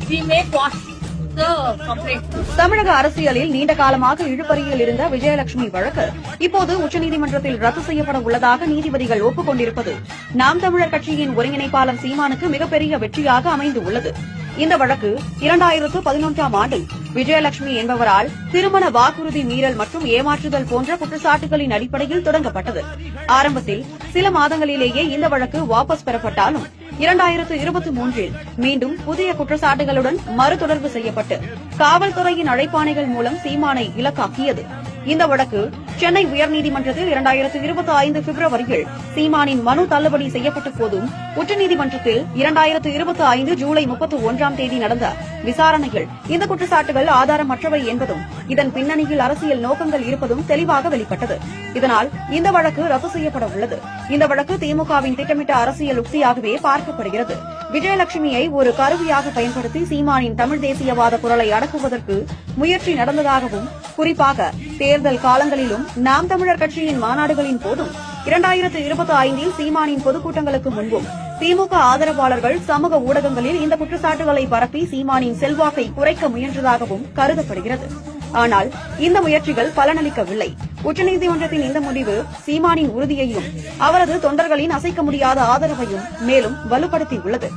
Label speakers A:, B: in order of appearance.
A: we may quash the complaint.
B: தமிழக அரசியலில் நீண்ட காலமாக இழுபறியில் இருந்த விஜயலட்சுமி வழக்கு இப்போது உச்சநீதிமன்றத்தில் ரத்து செய்யப்பட உள்ளதாக நீதிபதிகள் ஒப்புக்கொண்டிருப்பது நாம் தமிழர் கட்சியின் ஒருங்கிணைப்பாளர் சீமானுக்கு மிகப்பெரிய வெற்றியாக அமைந்துள்ளது. இந்த வழக்கு 2011ஆம் ஆண்டில் விஜயலட்சுமி என்பவரால் திருமண வாக்குறுதி மீறல் மற்றும் ஏமாற்றுதல் போன்ற குற்றச்சாட்டுகளின் அடிப்படையில் தொடங்கப்பட்டது. ஆரம்பத்தில் சில மாதங்களிலேயே இந்த வழக்கு வாபஸ் பெறப்பட்டாலும் 2023இல் மீண்டும் புதிய குற்றச்சாட்டுகளுடன் மறுதொடர்பு செய்யப்பட்டு காவல்துறையின் அழைப்பாணைகள் மூலம் சீமானை இலக்காக்கியது. இந்த வழக்கு சென்னை உயர்நீதிமன்றத்தில் 2025 பிப்ரவரியில் சீமானின் மனு தள்ளுபடி செய்யப்பட்ட போதும் உச்சநீதிமன்றத்தில் 2025 ஜூலை 31ஆம் தேதி நடந்த விசாரணையில் இந்த குற்றச்சாட்டுகள் ஆதாரமற்றவை என்பதும் இதன் பின்னணியில் அரசியல் நோக்கங்கள் இருப்பதும் தெளிவாக வெளிப்பட்டது. இதனால் இந்த வழக்கு ரத்து செய்யப்பட உள்ளது. இந்த வழக்கு திமுகவின் திட்டமிட்ட அரசியல் உக்தியாகவே பார்க்கப்படுகிறது. விஜயலட்சுமியை ஒரு கருவியாக பயன்படுத்தி சீமானின் தமிழ் தேசியவாத குரலை அடக்குவதற்கு முயற்சி நடந்ததாகவும், குறிப்பாக தேர்தல் காலங்களிலும் நாம் தமிழர் கட்சியின் மாநாடுகளின் போதும் 2025இல் சீமானின் பொதுக்கூட்டங்களுக்கு முன்பும் திமுக ஆதரவாளர்கள் சமூக ஊடகங்களில் இந்த குற்றச்சாட்டுகளை பரப்பி சீமானின் செல்வாக்கை குறைக்க முயன்றதாகவும் கருதப்படுகிறது. ஆனால் இந்த முயற்சிகள் பலனளிக்கவில்லை. உச்சநீதிமன்றத்தின் இந்த முடிவு சீமானின் உறுதியையும் அவரது தொண்டர்களின் அசைக்க முடியாத ஆதரவையும் மேலும் வலுப்படுத்தியுள்ளது.